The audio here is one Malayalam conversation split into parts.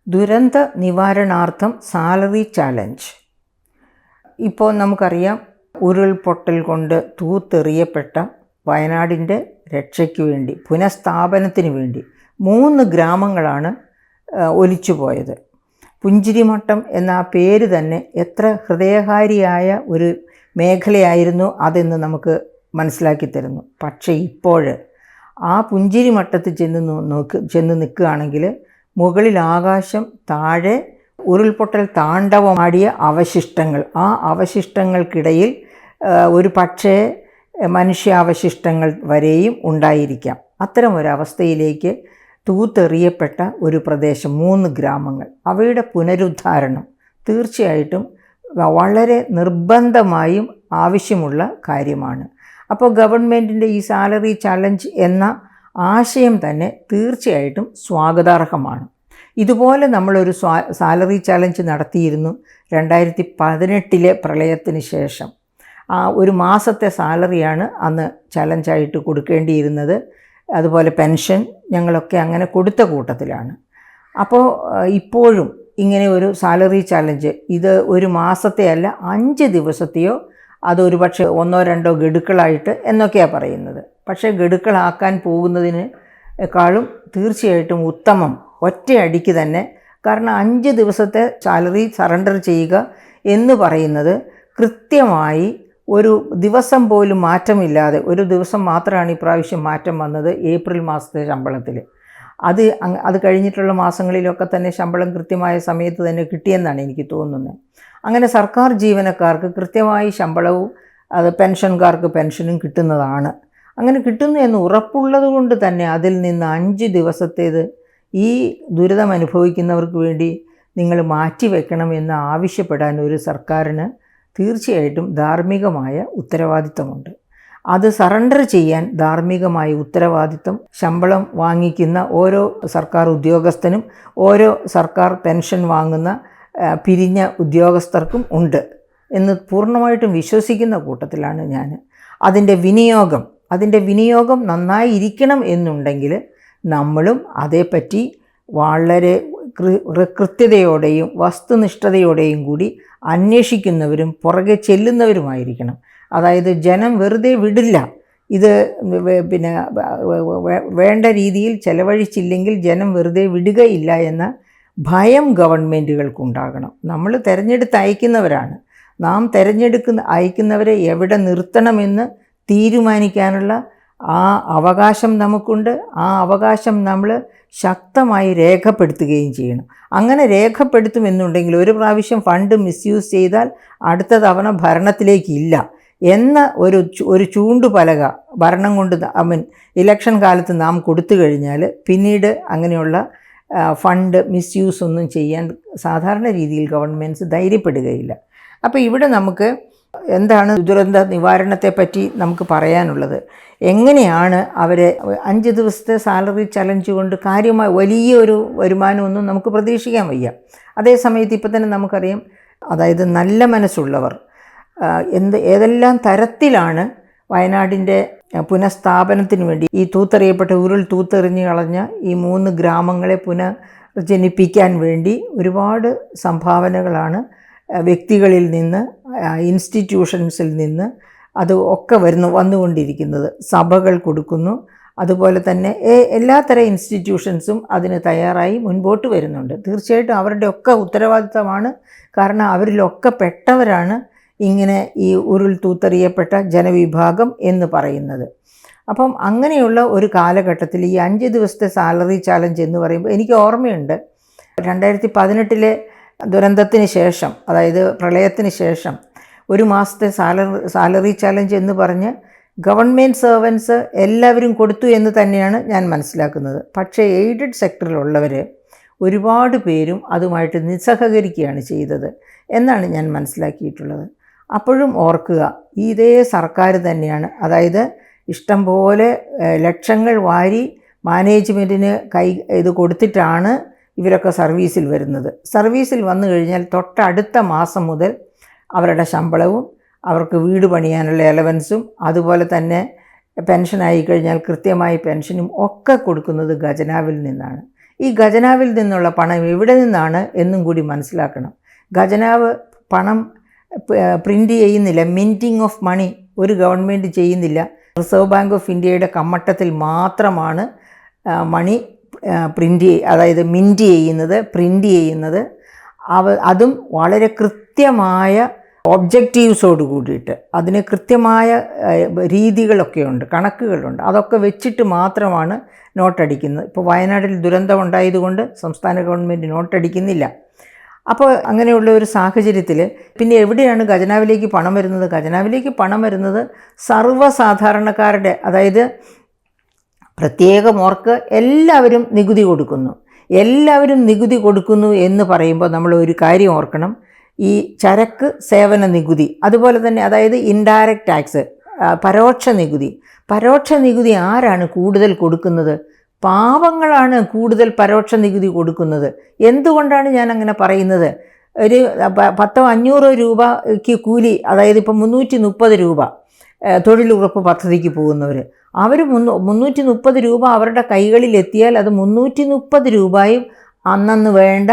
ദുരന്ത നിവാരണാർത്ഥം സാലറി ചാലഞ്ച്. ഇപ്പോൾ നമുക്കറിയാം, ഉരുൾപൊട്ടൽ കൊണ്ട് തൂത്തെറിയപ്പെട്ട വയനാടിൻ്റെ രക്ഷയ്ക്ക് വേണ്ടി, പുനഃസ്ഥാപനത്തിന് വേണ്ടി 3 ഗ്രാമങ്ങളാണ് ഒലിച്ചുപോയത്. പുഞ്ചിരിമട്ടം എന്ന ആ പേര് തന്നെ എത്ര ഹൃദയഹാരിയായ ഒരു മേഖലയായിരുന്നു അതെന്ന് നമുക്ക് മനസ്സിലാക്കി തരുന്നു. പക്ഷേ ഇപ്പോൾ ആ പുഞ്ചിരിമട്ടത്ത് ചെന്ന് നിൽക്കുകയാണെങ്കിൽ മുകളിൽ ആകാശം, താഴെ ഉരുൾപൊട്ടൽ താണ്ഡവമാടിയ അവശിഷ്ടങ്ങൾ. ആ അവശിഷ്ടങ്ങൾക്കിടയിൽ ഒരു പക്ഷേ മനുഷ്യാവശിഷ്ടങ്ങൾ വരെയും ഉണ്ടായിരിക്കാം. അത്തരം ഒരവസ്ഥയിലേക്ക് തൂത്തെറിയപ്പെട്ട ഒരു പ്രദേശം, 3 ഗ്രാമങ്ങൾ. അവയുടെ പുനരുദ്ധാരണം തീർച്ചയായിട്ടും വളരെ നിർബന്ധമായും ആവശ്യമുള്ള കാര്യമാണ്. അപ്പോൾ ഗവൺമെൻറ്റിൻ്റെ ഈ സാലറി ചാലഞ്ച് എന്ന ആശയം തന്നെ തീർച്ചയായിട്ടും സ്വാഗതാർഹമാണ്. ഇതുപോലെ നമ്മളൊരു സാലറി ചാലഞ്ച് നടത്തിയിരുന്നു 2018 പ്രളയത്തിന് ശേഷം. ആ ഒരു മാസത്തെ സാലറിയാണ് അന്ന് ചലഞ്ചായിട്ട് കൊടുക്കേണ്ടിയിരുന്നത്. അതുപോലെ പെൻഷൻ ഞങ്ങളൊക്കെ അങ്ങനെ കൊടുത്ത കൂട്ടത്തിലാണ്. അപ്പോൾ ഇപ്പോഴും ഇങ്ങനെ ഒരു സാലറി ചാലഞ്ച്, ഇത് ഒരു മാസത്തെ അല്ല, 5 ദിവസത്തെയോ അതൊരു പക്ഷേ 1-2 ഗഡുക്കളായിട്ട് എന്നൊക്കെയാണ് പറയുന്നത്. പക്ഷേ ഗഡുക്കളാക്കാൻ പോകുന്നതിനേക്കാളും തീർച്ചയായിട്ടും ഉത്തമം ഒറ്റയടിക്ക് തന്നെ. കാരണം 5 ദിവസത്തെ സാലറി സറണ്ടർ ചെയ്യുക എന്ന് പറയുന്നത് കൃത്യമായി ഒരു ദിവസം പോലും മാറ്റമില്ലാതെ, ഒരു ദിവസം മാത്രമാണ് ഇപ്രാവശ്യം മാറ്റം വന്നത്, ഏപ്രിൽ മാസത്തെ ശമ്പളത്തിൽ. അത് കഴിഞ്ഞിട്ടുള്ള മാസങ്ങളിലൊക്കെ തന്നെ ശമ്പളം കൃത്യമായ സമയത്ത് തന്നെ കിട്ടിയെന്നാണ് എനിക്ക് തോന്നുന്നത്. അങ്ങനെ സർക്കാർ ജീവനക്കാർക്ക് കൃത്യമായി ശമ്പളവും അത് പെൻഷൻകാർക്ക് പെൻഷനും കിട്ടുന്നതാണ്. അങ്ങനെ കിട്ടുന്നു എന്ന് ഉറപ്പുള്ളത് കൊണ്ട് തന്നെ അതിൽ നിന്ന് 5 ദിവസത്തേത് ഈ ദുരിതം അനുഭവിക്കുന്നവർക്ക് വേണ്ടി നിങ്ങൾ മാറ്റിവെക്കണമെന്ന് ആവശ്യപ്പെടാൻ ഒരു സർക്കാരിന് തീർച്ചയായിട്ടും ധാർമ്മികമായ ഉത്തരവാദിത്തമുണ്ട്. അത് സറണ്ടർ ചെയ്യാൻ ധാർമ്മികമായ ഉത്തരവാദിത്തം ശമ്പളം വാങ്ങിക്കുന്ന ഓരോ സർക്കാർ ഉദ്യോഗസ്ഥനും ഓരോ സർക്കാർ പെൻഷൻ വാങ്ങുന്ന പിരിഞ്ഞ ഉദ്യോഗസ്ഥർക്കും ഉണ്ട് എന്ന് പൂർണ്ണമായിട്ടും വിശ്വസിക്കുന്ന കൂട്ടത്തിലാണ് ഞാൻ. അതിൻ്റെ വിനിയോഗം നന്നായി ഇരിക്കണം എന്നുണ്ടെങ്കിൽ നമ്മളും അതേപ്പറ്റി വളരെ കൃത്യതയോടെയും വസ്തുനിഷ്ഠതയോടെയും കൂടി അന്വേഷിക്കുന്നവരും പുറകെ ചെല്ലുന്നവരുമായിരിക്കണം. അതായത് ജനം വെറുതെ വിടില്ല. ഇത് പിന്നെ വേണ്ട രീതിയിൽ ചെലവഴിച്ചില്ലെങ്കിൽ ജനം വെറുതെ വിടുകയില്ല എന്ന ഭയം ഗവൺമെൻറ്റുകൾക്കുണ്ടാകണം. നമ്മൾ അയക്കുന്നവരാണ്. നാം അയക്കുന്നവരെ എവിടെ നിർത്തണമെന്ന് തീരുമാനിക്കാനുള്ള ആ അവകാശം നമുക്കുണ്ട്. ആ അവകാശം നമ്മൾ ശക്തമായി രേഖപ്പെടുത്തുകയും ചെയ്യണം. അങ്ങനെ രേഖപ്പെടുത്തുമെന്നുണ്ടെങ്കിൽ ഒരു പ്രാവശ്യം ഫണ്ട് മിസ്യൂസ് ചെയ്താൽ അടുത്ത തവണ ഭരണത്തിലേക്കില്ല എന്ന ഒരു ചൂണ്ടുപലക ഭരണം കൊണ്ട് ഇലക്ഷൻ കാലത്ത് നാം കൊടുത്തു കഴിഞ്ഞാൽ പിന്നീട് അങ്ങനെയുള്ള ഫണ്ട് മിസ്യൂസ് ഒന്നും ചെയ്യാൻ സാധാരണ രീതിയിൽ ഗവൺമെൻറ്റ്സ് ധൈര്യപ്പെടുകയില്ല. അപ്പോൾ ഇവിടെ നമുക്ക് എന്താണ് ദുരന്ത നിവാരണത്തെപ്പറ്റി നമുക്ക് പറയാനുള്ളത്? എങ്ങനെയാണ് അവരെ 5 ദിവസത്തെ സാലറി ചലഞ്ച് കൊണ്ട് കാര്യമായ വലിയൊരു വരുമാനമൊന്നും നമുക്ക് പ്രതീക്ഷിക്കാൻ വയ്യ. അതേസമയത്ത് ഇപ്പോൾ തന്നെ നമുക്കറിയാം, അതായത് നല്ല മനസ്സുള്ളവർ ഏതെല്ലാം തരത്തിലാണ് വയനാടിൻ്റെ പുനഃസ്ഥാപനത്തിന് വേണ്ടി ഈ തൂത്തെറിഞ്ഞ് കളഞ്ഞ ഈ 3 ഗ്രാമങ്ങളെ പുനർജനിപ്പിക്കാൻ വേണ്ടി ഒരുപാട് സംഭാവനകളാണ് വ്യക്തികളിൽ നിന്ന്, ഇൻസ്റ്റിറ്റ്യൂഷൻസിൽ നിന്ന് അത് ഒക്കെ വന്നുകൊണ്ടിരിക്കുന്നത്. സഭകൾ കൊടുക്കുന്നു. അതുപോലെ തന്നെ എല്ലാത്തരം ഇൻസ്റ്റിറ്റ്യൂഷൻസും അതിന് തയ്യാറായി മുൻപോട്ട് വരുന്നുണ്ട്. തീർച്ചയായിട്ടും അവരുടെയൊക്കെ ഉത്തരവാദിത്തമാണ്. കാരണം അവരിലൊക്കെ പെട്ടവരാണ് ഇങ്ങനെ ഈ തൂത്തെറിയപ്പെട്ട ജനവിഭാഗം എന്ന് പറയുന്നത്. അപ്പം അങ്ങനെയുള്ള ഒരു കാലഘട്ടത്തിൽ ഈ 5 ദിവസത്തെ സാലറി ചാലഞ്ച് എന്ന് പറയുമ്പോൾ എനിക്ക് ഓർമ്മയുണ്ട്, 2018 ദുരന്തത്തിന് ശേഷം, അതായത് പ്രളയത്തിന് ശേഷം ഒരു മാസത്തെ സാലറി ചാലഞ്ച് എന്ന് പറഞ്ഞ് ഗവൺമെൻറ് സർവൻസ് എല്ലാവരും കൊടുത്തു എന്ന് തന്നെയാണ് ഞാൻ മനസ്സിലാക്കുന്നത്. പക്ഷേ എയ്ഡഡ് സെക്ടറിലുള്ളവർ ഒരുപാട് പേരും അതുമായിട്ട് നിസ്സഹകരിക്കുകയാണ് ചെയ്തത് എന്നാണ് ഞാൻ മനസ്സിലാക്കിയിട്ടുള്ളത്. അപ്പോഴും ഓർക്കുക, ഇതേ സർക്കാർ തന്നെയാണ്, അതായത് ഇഷ്ടം പോലെ ലക്ഷങ്ങൾ വാരി മാനേജ്മെൻറ്റിന് ഇത് കൊടുത്തിട്ടാണ് ഇവരൊക്കെ സർവീസിൽ വരുന്നത്. സർവീസിൽ വന്നു കഴിഞ്ഞാൽ തൊട്ടടുത്ത മാസം മുതൽ അവരുടെ ശമ്പളവും അവർക്ക് വീട് പണിയാനുള്ള എലവൻസും അതുപോലെ തന്നെ പെൻഷനായി കഴിഞ്ഞാൽ കൃത്യമായി പെൻഷനും ഒക്കെ കൊടുക്കുന്നത് ഖജനാവിൽ നിന്നാണ്. ഈ ഖജനാവിൽ നിന്നുള്ള പണം എവിടെ നിന്നാണ് എന്നും കൂടി മനസ്സിലാക്കണം. ഖജനാവ് പണം പ്രിൻ്റ് ചെയ്യുന്നില്ല. മിൻറ്റിങ് ഓഫ് മണി ഒരു ഗവൺമെൻറ് ചെയ്യുന്നില്ല. റിസർവ് ബാങ്ക് ഓഫ് ഇന്ത്യയുടെ കമ്മട്ടത്തിൽ മാത്രമാണ് മണി അതായത് മിൻറ്റ് ചെയ്യുന്നത്, പ്രിൻ്റ് ചെയ്യുന്നത്. അതും വളരെ കൃത്യമായ ഒബ്ജക്റ്റീവ്സോട് കൂടിയിട്ട്, അതിന് കൃത്യമായ രീതികളൊക്കെയുണ്ട്, കണക്കുകളുണ്ട്. അതൊക്കെ വെച്ചിട്ട് മാത്രമാണ് നോട്ടടിക്കുന്നത്. ഇപ്പോൾ വയനാട്ടിൽ ദുരന്തം ഉണ്ടായതുകൊണ്ട് സംസ്ഥാന ഗവൺമെൻറ് നോട്ടടിക്കുന്നില്ല. അപ്പോൾ അങ്ങനെയുള്ള ഒരു സാഹചര്യത്തിൽ പിന്നെ എവിടെയാണ് ഖജനാവിലേക്ക് പണം വരുന്നത്? ഖജനാവിലേക്ക് പണം വരുന്നത് സർവ്വസാധാരണക്കാരുടെ, അതായത് പ്രത്യേകം ഓർക്ക് എല്ലാവരും നികുതി കൊടുക്കുന്നു. എല്ലാവരും നികുതി കൊടുക്കുന്നു എന്ന് പറയുമ്പോൾ നമ്മൾ ഒരു കാര്യം ഓർക്കണം. ഈ ചരക്ക് സേവന നികുതി, അതുപോലെ തന്നെ അതായത് ഇൻഡയറക്റ്റ് ടാക്സ്, പരോക്ഷ നികുതി ആരാണ് കൂടുതൽ കൊടുക്കുന്നത്? പാവങ്ങളാണ് കൂടുതൽ പരോക്ഷ നികുതി കൊടുക്കുന്നത്. എന്തുകൊണ്ടാണ് ഞാൻ അങ്ങനെ പറയുന്നത്? ഒരു 100-500 രൂപയ്ക്ക് കൂലി, അതായത് ഇപ്പം 330 രൂപ തൊഴിലുറപ്പ് പദ്ധതിക്ക് പോകുന്നവർ, അവർ 330 രൂപ അവരുടെ കൈകളിൽ എത്തിയാൽ അത് 330 രൂപയും അന്നന്ന് വേണ്ട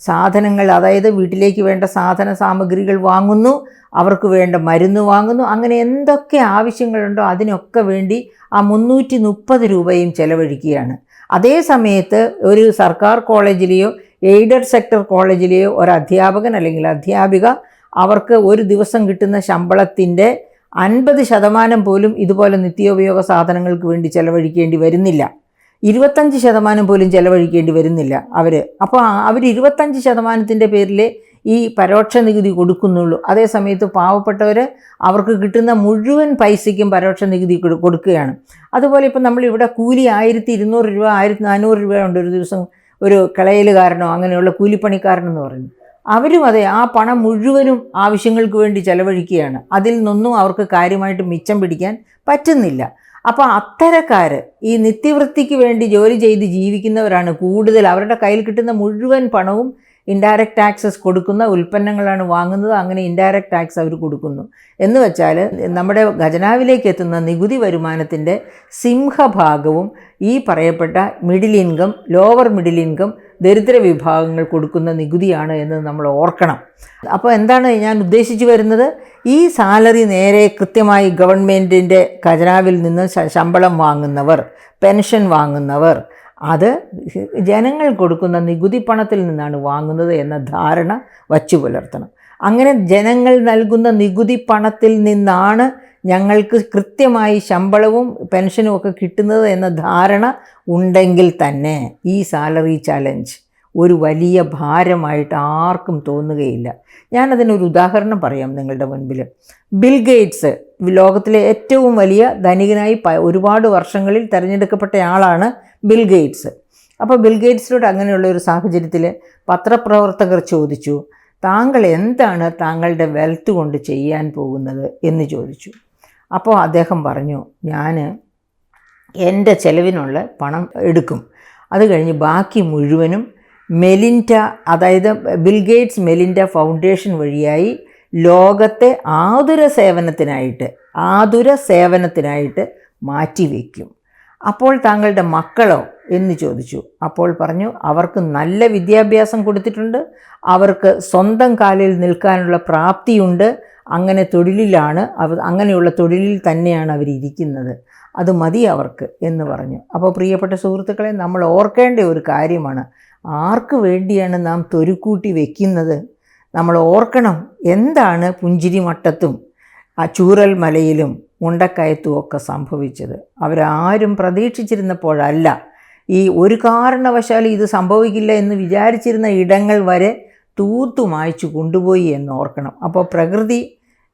സാധനങ്ങൾ, അതായത് വീട്ടിലേക്ക് വേണ്ട സാധന സാമഗ്രികൾ വാങ്ങുന്നു, അവർക്ക് വേണ്ട മരുന്ന് വാങ്ങുന്നു, അങ്ങനെ എന്തൊക്കെ ആവശ്യങ്ങളുണ്ടോ അതിനൊക്കെ വേണ്ടി ആ 330 രൂപയും ചെലവഴിക്കുകയാണ്. അതേ സമയത്ത് ഒരു സർക്കാർ കോളേജിലെയോ എയ്ഡഡ് സെക്ടർ കോളേജിലെയോ ഒരു അധ്യാപകൻ അല്ലെങ്കിൽ അധ്യാപിക, അവർക്ക് ഒരു ദിവസം കിട്ടുന്ന ശമ്പളത്തിൻ്റെ 50% പോലും ഇതുപോലെ നിത്യോപയോഗ സാധനങ്ങൾക്ക് വേണ്ടി ചെലവഴിക്കേണ്ടി വരുന്നില്ല. 25% പോലും ചെലവഴിക്കേണ്ടി വരുന്നില്ല അവർ. അപ്പോൾ അവർ 25%-ൻ്റെ പേരിൽ ഈ പരോക്ഷ നികുതി കൊടുക്കുന്നുള്ളൂ. അതേ സമയത്ത് പാവപ്പെട്ടവർ അവർക്ക് കിട്ടുന്ന മുഴുവൻ പൈസയ്ക്കും പരോക്ഷ നികുതി കൊടുക്കുകയാണ്. അതുപോലെ ഇപ്പം നമ്മളിവിടെ കൂലി 1200 രൂപ 1400 രൂപയുണ്ട് ഒരു ദിവസം ഒരു കളയലുകാരനോ അങ്ങനെയുള്ള കൂലിപ്പണിക്കാരനെന്ന് പറയുന്നു. അവരും അതെ, ആ പണം മുഴുവനും ആവശ്യങ്ങൾക്ക് വേണ്ടി ചെലവഴിക്കുകയാണ്. അതിൽ നിന്നൊന്നും അവർക്ക് കാര്യമായിട്ട് മിച്ചം പിടിക്കാൻ പറ്റുന്നില്ല. അപ്പോൾ അത്തരക്കാർ ഈ നിത്യവൃത്തിക്ക് വേണ്ടി ജോലി ചെയ്ത് ജീവിക്കുന്നവരാണ് കൂടുതൽ. അവരുടെ കയ്യിൽ കിട്ടുന്ന മുഴുവൻ പണവും ഇൻഡയറക്റ്റ് ടാക്സസ് കൊടുക്കുന്ന ഉൽപ്പന്നങ്ങളാണ് വാങ്ങുന്നത്. അങ്ങനെ ഇൻഡയറക്റ്റ് ടാക്സ് അവർ കൊടുക്കുന്നു. എന്ന് വെച്ചാൽ നമ്മുടെ ഖജനാവിലേക്ക് എത്തുന്ന നികുതി വരുമാനത്തിൻ്റെ സിംഹഭാഗവും ഈ പറയപ്പെട്ട middle income, lower middle income, ദരിദ്ര വിഭാഗങ്ങൾ കൊടുക്കുന്ന നികുതിയാണ് എന്ന് നമ്മൾ ഓർക്കണം. അപ്പോൾ എന്താണ് ഞാൻ ഉദ്ദേശിച്ചു വരുന്നത്? ഈ സാലറി നേരെ കൃത്യമായി ഗവൺമെൻറ്റിൻ്റെ ഖജനാവിൽ നിന്ന് ശമ്പളം വാങ്ങുന്നവർ, പെൻഷൻ വാങ്ങുന്നവർ, അത് ജനങ്ങൾ കൊടുക്കുന്ന നികുതി പണത്തിൽ നിന്നാണ് വാങ്ങുന്നത് എന്ന ധാരണ വച്ചു പുലർത്തണം. അങ്ങനെ ജനങ്ങൾ നൽകുന്ന നികുതി പണത്തിൽ നിന്നാണ് ഞങ്ങൾക്ക് കൃത്യമായി ശമ്പളവും പെൻഷനും ഒക്കെ കിട്ടുന്നത് എന്ന ധാരണ ഉണ്ടെങ്കിൽ തന്നെ ഈ സാലറി ചാലഞ്ച് ഒരു വലിയ ഭാരമായിട്ട് ആർക്കും തോന്നുകയില്ല. ഞാനതിനൊരു ഉദാഹരണം പറയാം നിങ്ങളുടെ മുൻപിൽ. ബിൽ ഗേറ്റ്സ് ലോകത്തിലെ ഏറ്റവും വലിയ ധനികനായി ഒരുപാട് വർഷങ്ങളിൽ തിരഞ്ഞെടുക്കപ്പെട്ട ആളാണ് ബിൽ ഗേറ്റ്സ്. അപ്പോൾ ബിൽ ഗേറ്റ്സിനോട് അങ്ങനെയുള്ള ഒരു സാഹചര്യത്തിൽ പത്രപ്രവർത്തകർ ചോദിച്ചു, താങ്കൾ എന്താണ് താങ്കളുടെ വെൽത്ത് കൊണ്ട് ചെയ്യാൻ പോകുന്നത് എന്ന് ചോദിച്ചു. അപ്പോൾ അദ്ദേഹം പറഞ്ഞു, ഞാൻ എൻ്റെ ചെലവിനുള്ള പണം എടുക്കും, അത് കഴിഞ്ഞ് ബാക്കി മുഴുവനും മെലിൻഡ, അതായത് ബിൽ ഗേറ്റ്സ് മെലിൻഡ ഫൗണ്ടേഷൻ വഴിയായി ലോകത്തെ ആതുര സേവനത്തിനായിട്ട് മാറ്റിവെക്കും. അപ്പോൾ താങ്കളുടെ മക്കളോ എന്ന് ചോദിച്ചു. അപ്പോൾ പറഞ്ഞു, അവർക്ക് നല്ല വിദ്യാഭ്യാസം കൊടുത്തിട്ടുണ്ട്, അവർക്ക് സ്വന്തം കാലിൽ നിൽക്കാനുള്ള പ്രാപ്തിയുണ്ട്, അങ്ങനെ തൊഴിലിലാണ് അങ്ങനെയുള്ള തൊഴിലിൽ തന്നെയാണ് അവരിയ്ക്കുന്നത്, അത് മതി അവർക്ക് എന്ന് പറഞ്ഞു. അപ്പോൾ പ്രിയപ്പെട്ട സുഹൃത്തുക്കളെ, നമ്മൾ ഓർക്കേണ്ട ഒരു കാര്യമാണ്, ആർക്ക് വേണ്ടിയാണ് നാം തൊരുക്കൂട്ടി വയ്ക്കുന്നത്? നമ്മൾ ഓർക്കണം, എന്താണ് പുഞ്ചിരിമട്ടത്തും ചൂരൽ മലയിലും മുണ്ടക്കയത്തും ഒക്കെ സംഭവിച്ചത്. അവരാരും പ്രതീക്ഷിച്ചിരുന്നപ്പോഴല്ല, ഈ ഒരു കാരണവശാലും ഇത് സംഭവിക്കില്ല എന്ന് വിചാരിച്ചിരുന്ന ഇടങ്ങൾ വരെ തൂത്തു മായ്ച്ചു കൊണ്ടുപോയി എന്നോർക്കണം. അപ്പോൾ പ്രകൃതി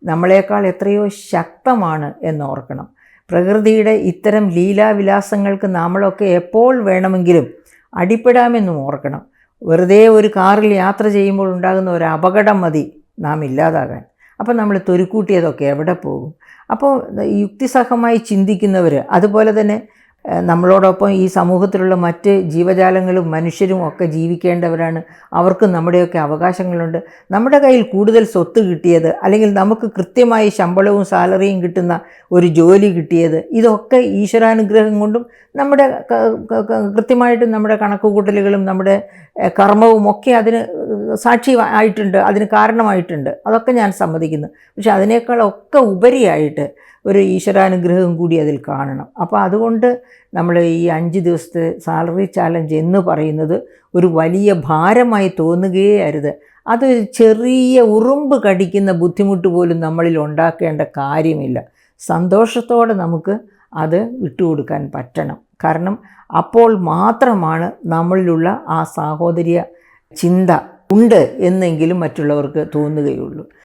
നമ്മളെക്കാൾ എത്രയോ ശക്തമാണ് എന്നോർക്കണം. പ്രകൃതിയുടെ ഇത്തരം ലീലാവിലാസങ്ങൾക്ക് നമ്മളൊക്കെ എപ്പോൾ വേണമെങ്കിലും അടിപ്പെടാമെന്നും ഓർക്കണം. വെറുതെ ഒരു കാറിൽ യാത്ര ചെയ്യുമ്പോൾ ഉണ്ടാകുന്ന ഒരു അപകടം മതി നാം ഇല്ലാതാകാൻ. അപ്പോൾ നമ്മൾ തൊരുക്കൂട്ടിയതൊക്കെ എവിടെ പോകും? അപ്പോൾ യുക്തിസഹമായി ചിന്തിക്കുന്നവർ, അതുപോലെ തന്നെ നമ്മളോടൊപ്പം ഈ സമൂഹത്തിലുള്ള മറ്റ് ജീവജാലങ്ങളും മനുഷ്യരും ഒക്കെ ജീവിക്കേണ്ടവരാണ്. അവർക്കും നമ്മുടെയൊക്കെ അവകാശങ്ങളുണ്ട്. നമ്മുടെ കയ്യിൽ കൂടുതൽ സ്വത്ത് കിട്ടിയത്, അല്ലെങ്കിൽ നമുക്ക് കൃത്യമായി ശമ്പളവും സാലറിയും കിട്ടുന്ന ഒരു ജോലി കിട്ടിയത്, ഇതൊക്കെ ഈശ്വരാനുഗ്രഹം കൊണ്ടും നമ്മുടെ കൃത്യമായിട്ടും നമ്മുടെ കണക്കുകൂട്ടലുകളും നമ്മുടെ കർമ്മവും ഒക്കെ അതിന് സാക്ഷി ആയിട്ടുണ്ട്, അതിന് കാരണമായിട്ടുണ്ട്. അതൊക്കെ ഞാൻ സമ്മതിക്കുന്നു. പക്ഷെ അതിനേക്കാളൊക്കെ ഉപരിയായിട്ട് ഒരു ഈശ്വരാനുഗ്രഹം കൂടി അതിൽ കാണണം. അപ്പോൾ അതുകൊണ്ട് നമ്മൾ ഈ 5 ദിവസത്തെ സാലറി ചാലഞ്ച് എന്ന് പറയുന്നത് ഒരു വലിയ ഭാരമായി തോന്നുകയേ അരുത്. അതൊരു ചെറിയ ഉറുമ്പ് കടിക്കുന്ന ബുദ്ധിമുട്ട് പോലും നമ്മളിൽ ഉണ്ടാക്കേണ്ട കാര്യമില്ല. സന്തോഷത്തോടെ നമുക്ക് അത് വിട്ടുകൊടുക്കാൻ പറ്റണം. കാരണം അപ്പോൾ മാത്രമാണ് നമ്മളിലുള്ള ആ സാഹോദര്യ ചിന്ത ഉണ്ട് എന്നെങ്കിലും മറ്റുള്ളവർക്ക് തോന്നുകയുള്ളൂ.